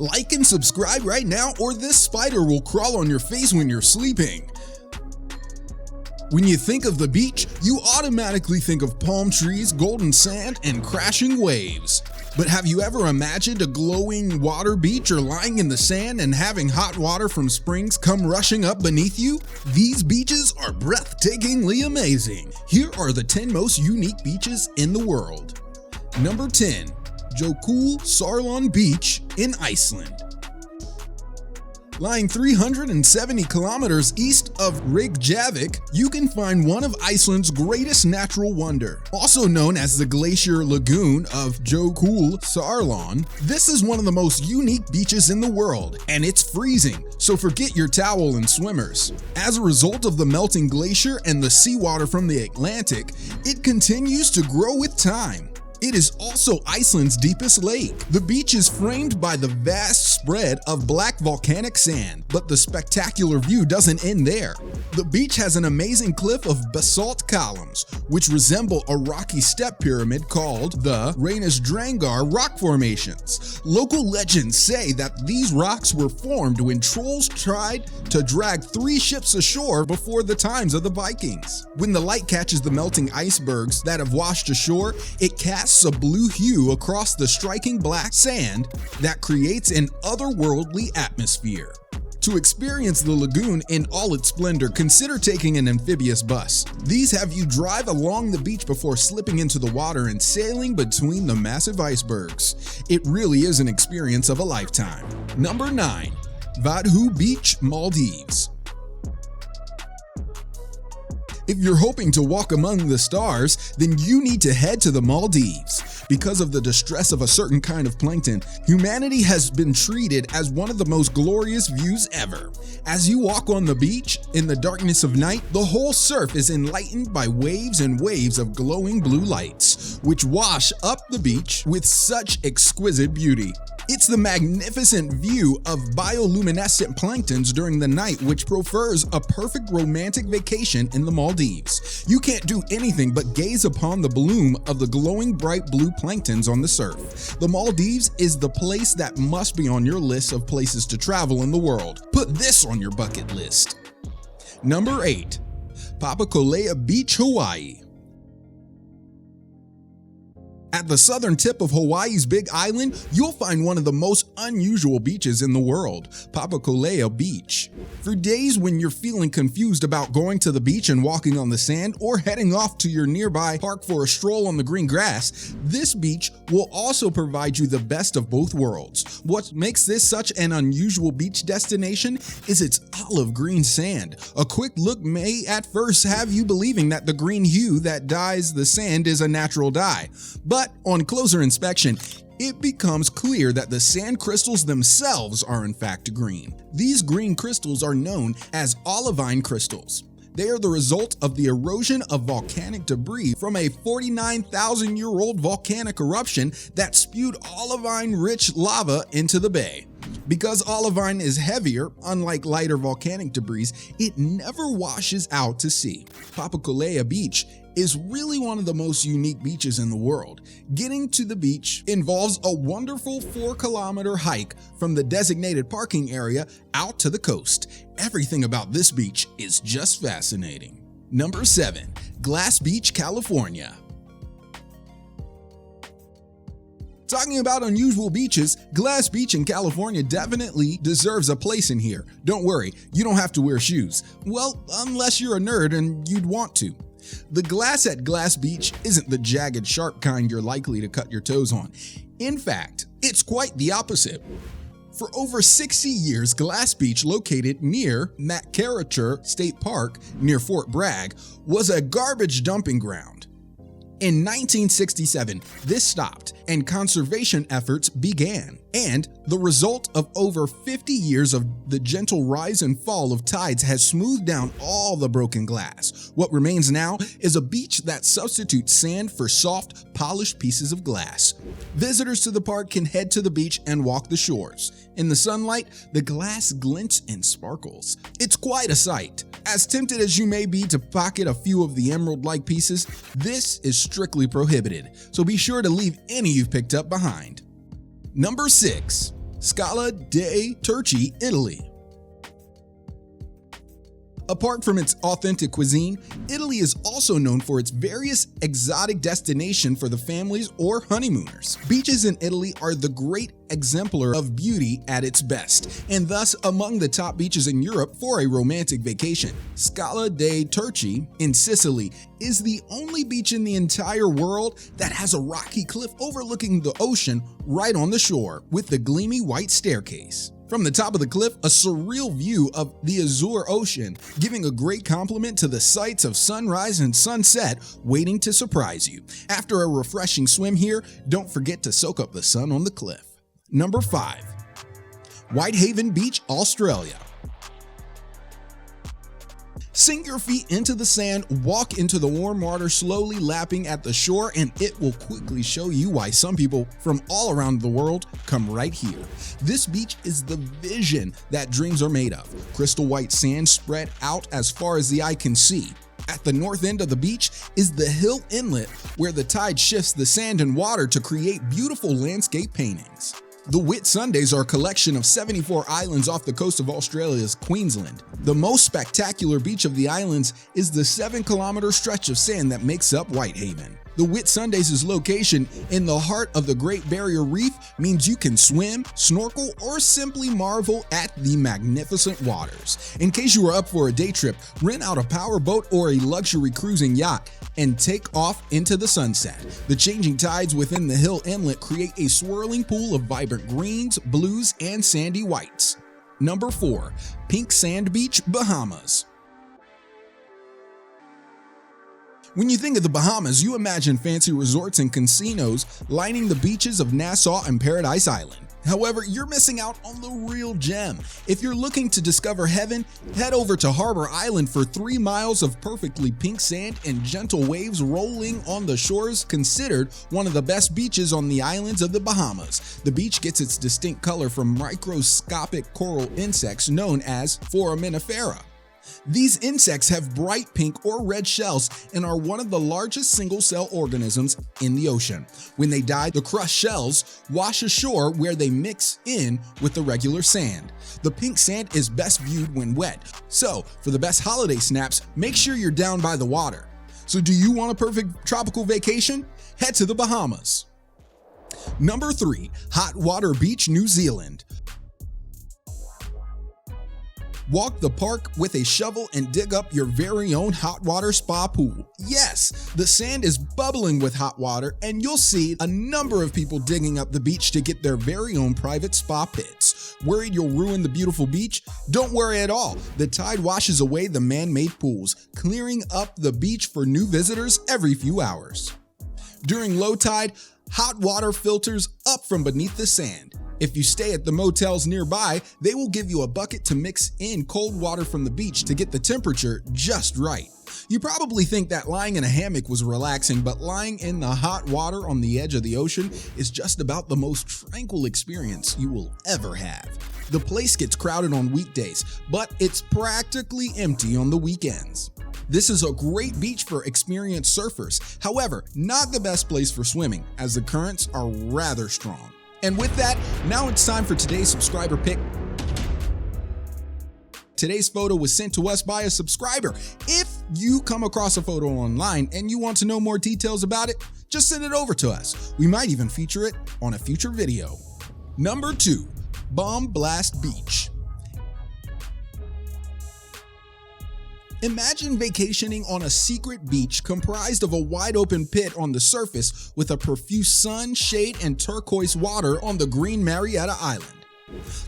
Like and subscribe right now, or this spider will crawl on your face when you're sleeping. When you think of the beach, you automatically think of palm trees, golden sand, and crashing waves. But have you ever imagined a glowing water beach or lying in the sand and having hot water from springs come rushing up beneath you? These beaches are breathtakingly amazing. Here are the 10 most unique beaches in the world. Number 10. Jۆkulsárlón Beach in Iceland. Lying 370 kilometers east of Reykjavik, you can find one of Iceland's greatest natural wonder. Also known as the glacier lagoon of Jۆkulsárlón, this is one of the most unique beaches in the world, and it's freezing, so forget your towel and swimmers. As a result of the melting glacier and the seawater from the Atlantic, it continues to grow with time. It is also Iceland's deepest lake. The beach is framed by the vast spread of black volcanic sand, but the spectacular view doesn't end there. The beach has an amazing cliff of basalt columns, which resemble a rocky step pyramid called the Reykjavik rock formations. Local legends say that these rocks were formed when trolls tried to drag 3 ships ashore before the times of the Vikings. When the light catches the melting icebergs that have washed ashore, it casts a blue hue across the striking black sand that creates an otherworldly atmosphere. To experience the lagoon in all its splendor, consider taking an amphibious bus. These have you drive along the beach before slipping into the water and sailing between the massive icebergs. It really is an experience of a lifetime. Number 9. Vadhu Beach, Maldives. If you're hoping to walk among the stars, then you need to head to the Maldives. Because of the distress of a certain kind of plankton, humanity has been treated as one of the most glorious views ever. As you walk on the beach, in the darkness of night, the whole surf is enlightened by waves and waves of glowing blue lights, which wash up the beach with such exquisite beauty. It's the magnificent view of bioluminescent planktons during the night which prefers a perfect romantic vacation in the Maldives. You can't do anything but gaze upon the bloom of the glowing bright blue planktons on the surf. The Maldives is the place that must be on your list of places to travel in the world. Put this on your bucket list. Number 8. Papakolea Beach, Hawaii. At the southern tip of Hawaii's Big Island, you'll find one of the most unusual beaches in the world, Papakolea Beach. For days when you're feeling confused about going to the beach and walking on the sand, or heading off to your nearby park for a stroll on the green grass, this beach will also provide you the best of both worlds. What makes this such an unusual beach destination is its olive green sand. A quick look may at first have you believing that the green hue that dyes the sand is a natural dye. But on closer inspection, it becomes clear that the sand crystals themselves are in fact green. These green crystals are known as olivine crystals. They are the result of the erosion of volcanic debris from a 49,000-year-old volcanic eruption that spewed olivine-rich lava into the bay. Because olivine is heavier, unlike lighter volcanic debris, it never washes out to sea. Papakolea Beach is really one of the most unique beaches in the world. Getting to the beach involves a wonderful 4-kilometer hike from the designated parking area out to the coast. Everything about this beach is just fascinating. Number 7. Glass Beach, California. Talking about unusual beaches, Glass Beach in California definitely deserves a place in here. Don't worry, you don't have to wear shoes. Well, unless you're a nerd and you'd want to. The glass at Glass Beach isn't the jagged, sharp kind you're likely to cut your toes on. In fact, it's quite the opposite. For over 60 years, Glass Beach, located near McCarracher State Park near Fort Bragg, was a garbage dumping ground. In 1967, this stopped and conservation efforts began. And the result of over 50 years of the gentle rise and fall of tides has smoothed down all the broken glass. What remains now is a beach that substitutes sand for soft, polished pieces of glass. Visitors to the park can head to the beach and walk the shores. In the sunlight, the glass glints and sparkles. It's quite a sight. As tempted as you may be to pocket a few of the emerald-like pieces, this is strictly prohibited, so be sure to leave any you've picked up behind. Number 6. Scala dei Turchi, Italy. Apart from its authentic cuisine, Italy is also known for its various exotic destinations for the families or honeymooners. Beaches in Italy are the great exemplar of beauty at its best, and thus among the top beaches in Europe for a romantic vacation. Scala dei Turchi in Sicily is the only beach in the entire world that has a rocky cliff overlooking the ocean right on the shore, with the gleamy white staircase. From the top of the cliff, a surreal view of the azure ocean, giving a great compliment to the sights of sunrise and sunset waiting to surprise you. After a refreshing swim here, don't forget to soak up the sun on the cliff. Number 5. Whitehaven Beach, Australia. Sink your feet into the sand, walk into the warm water slowly lapping at the shore, and it will quickly show you why some people from all around the world come right here. This beach is the vision that dreams are made of. Crystal white sand spread out as far as the eye can see. At the north end of the beach is the hill inlet, where the tide shifts the sand and water to create beautiful landscape paintings. The Whitsundays are a collection of 74 islands off the coast of Australia's Queensland. The most spectacular beach of the islands is the 7-kilometer stretch of sand that makes up Whitehaven. The Whitsundays' location in the heart of the Great Barrier Reef means you can swim, snorkel, or simply marvel at the magnificent waters. In case you are up for a day trip, rent out a powerboat or a luxury cruising yacht and take off into the sunset. The changing tides within the hill inlet create a swirling pool of vibrant greens, blues, and sandy whites. Number 4. Pink Sand Beach, Bahamas. When you think of the Bahamas, you imagine fancy resorts and casinos lining the beaches of Nassau and Paradise Island. However, you're missing out on the real gem. If you're looking to discover heaven, head over to Harbor Island for 3 miles of perfectly pink sand and gentle waves rolling on the shores, considered one of the best beaches on the islands of the Bahamas. The beach gets its distinct color from microscopic coral insects known as foraminifera. These insects have bright pink or red shells and are one of the largest single-cell organisms in the ocean. When they die, the crushed shells wash ashore where they mix in with the regular sand. The pink sand is best viewed when wet, so for the best holiday snaps, make sure you're down by the water. So do you want a perfect tropical vacation? Head to the Bahamas. Number 3. Hot Water Beach, New Zealand. Walk the park with a shovel and dig up your very own hot water spa pool. Yes, the sand is bubbling with hot water, and you'll see a number of people digging up the beach to get their very own private spa pits. Worried you'll ruin the beautiful beach? Don't worry at all. The tide washes away the man-made pools, clearing up the beach for new visitors every few hours. During low tide, hot water filters up from beneath the sand. If you stay at the motels nearby, they will give you a bucket to mix in cold water from the beach to get the temperature just right. You probably think that lying in a hammock was relaxing, but lying in the hot water on the edge of the ocean is just about the most tranquil experience you will ever have. The place gets crowded on weekdays, but it's practically empty on the weekends. This is a great beach for experienced surfers, however, not the best place for swimming, as the currents are rather strong. And with that, now it's time for today's subscriber pick. Today's photo was sent to us by a subscriber. If you come across a photo online and you want to know more details about it, just send it over to us. We might even feature it on a future video. Number 2. Bomb Blast Beach. Imagine vacationing on a secret beach comprised of a wide open pit on the surface with a profuse sun, shade, and turquoise water on the green Marietta Island.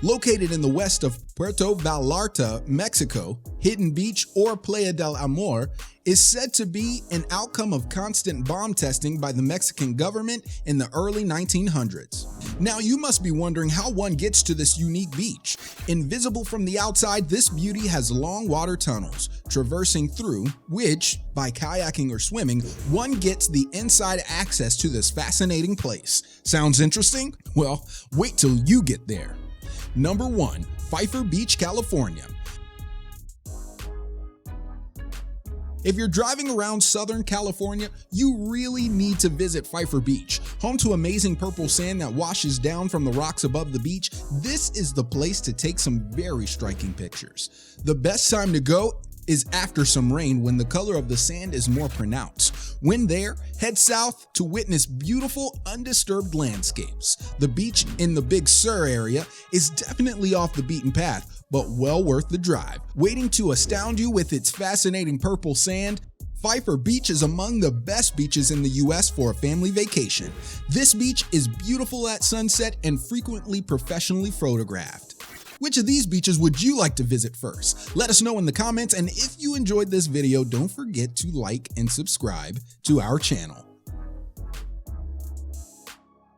Located in the west of Puerto Vallarta, Mexico, Hidden Beach, or Playa del Amor, is said to be an outcome of constant bomb testing by the Mexican government in the early 1900s. Now you must be wondering how one gets to this unique beach. Invisible from the outside, this beauty has long water tunnels, traversing through which, by kayaking or swimming, one gets the inside access to this fascinating place. Sounds interesting? Well, wait till you get there. Number 1. Pfeiffer Beach, California. If you're driving around Southern California, you really need to visit Pfeiffer Beach. Home to amazing purple sand that washes down from the rocks above the beach, this is the place to take some very striking pictures. The best time to go is after some rain when the color of the sand is more pronounced. When there, head south to witness beautiful, undisturbed landscapes. The beach in the Big Sur area is definitely off the beaten path, but well worth the drive. Waiting to astound you with its fascinating purple sand, Pfeiffer Beach is among the best beaches in the US for a family vacation. This beach is beautiful at sunset and frequently professionally photographed. Which of these beaches would you like to visit first? Let us know in the comments, and if you enjoyed this video, don't forget to like and subscribe to our channel.